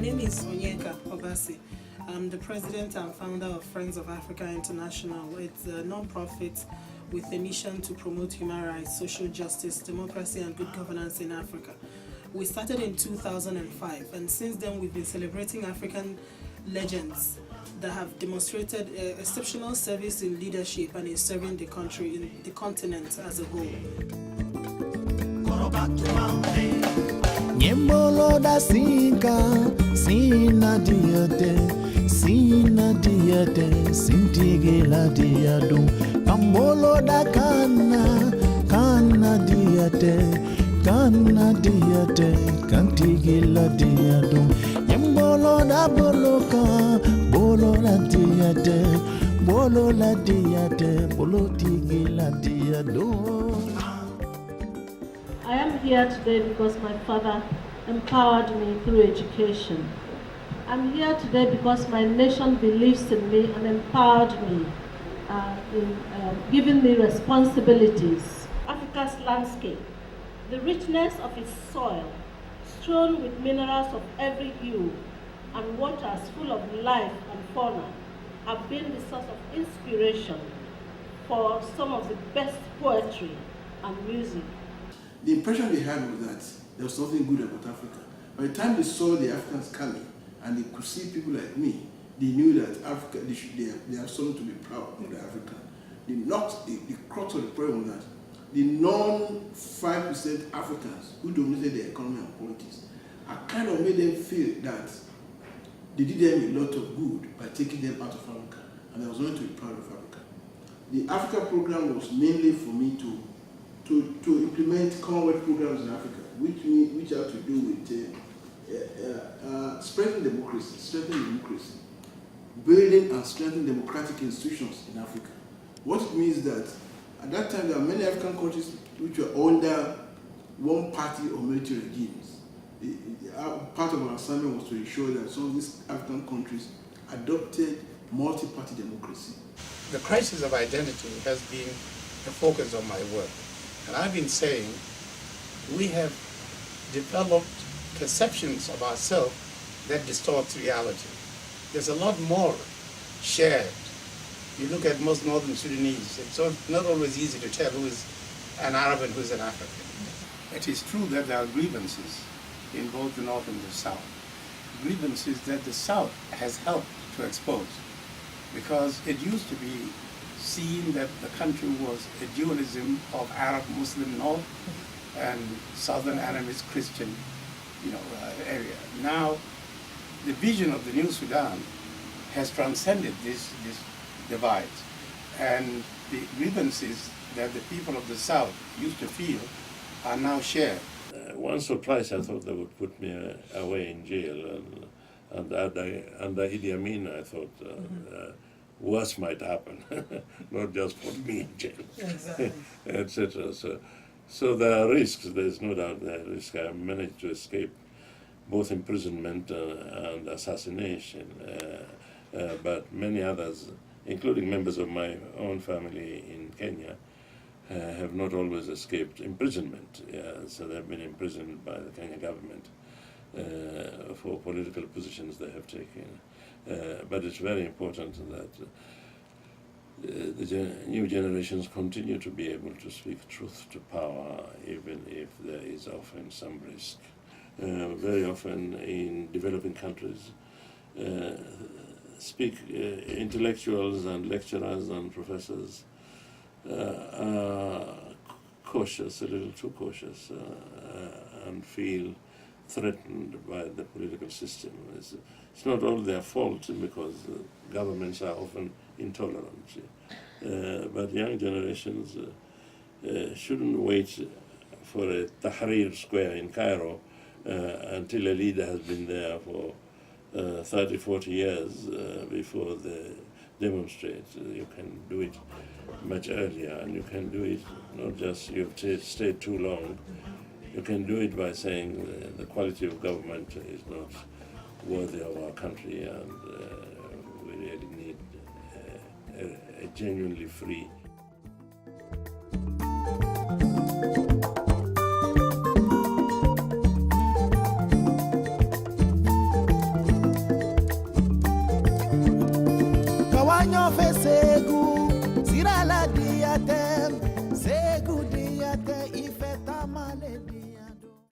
name is Onyeka Obasi. I'm the president and founder of Friends of Africa International. It's a non-profit with a mission to promote human rights, social justice, democracy, and good governance in Africa. We started in 2005, and since then we've been celebrating African legends that have demonstrated exceptional service in leadership and in serving the country, in the continent as a whole. Nyembolo da sinka, sina diade, sintigela diado. Kambolo da kana diade, kantigela diado. Nyembolo da boloka, bolo la diade, bolo tigela diado. I am here today because my father empowered me through education. I'm here today because my nation believes in me and empowered me in giving me responsibilities. Africa's landscape, the richness of its soil, strewn with minerals of every hue, and waters full of life and fauna, have been the source of inspiration for some of the best poetry and music. The impression they had was that there was something good about Africa. By the time they saw the Africans coming and they could see people like me, they knew that Africa, they have something to be proud of the African. The crux of the problem was that the non-5% Africans who dominated the economy and politics, I kind of made them feel that they did them a lot of good by taking them out of Africa, and I was going to be proud of Africa. The Africa program was mainly for me to implement Commonwealth programs in Africa, which have to do with spreading democracy, building and strengthening democratic institutions in Africa. What it means that at that time there are many African countries which were under one party or military regimes. Part of our assignment was to ensure that some of these African countries adopted multi-party democracy. The crisis of identity has been the focus of my work. And I've been saying we have developed perceptions of ourselves that distorts reality. There's a lot more shared. You look at most northern Sudanese, it's not always easy to tell who is an Arab and who is an African. It is true that there are grievances in both the North and the South. Grievances that the South has helped to expose, because it used to be seen that the country was a dualism of Arab Muslim North and Southern Animist Christian area. Now the vision of the new Sudan has transcended this divide, and the grievances that the people of the South used to feel are now shared. Once or twice I thought they would put me away in jail, and under Idi Amin I thought worse might happen, not just put me in jail, exactly. Etc. So there are risks, there's no doubt there are risks. I managed to escape both imprisonment and assassination, but many others, including members of my own family in Kenya, have not always escaped imprisonment. So they've been imprisoned by the Kenya government for political positions they have taken. But it's very important that the new generations continue to be able to speak truth to power, even if there is often some risk. Very often in developing countries, intellectuals and lecturers and professors are cautious, a little too cautious, and feel threatened by the political system. It's not all their fault, because governments are often intolerant. But young generations shouldn't wait for a Tahrir Square in Cairo until a leader has been there for 30, 40 years before they demonstrate. You can do it much earlier, and you can do it not just you've stayed too long. You can do it by saying the quality of government is not worthy of our country, and we really need a genuinely free banyo fese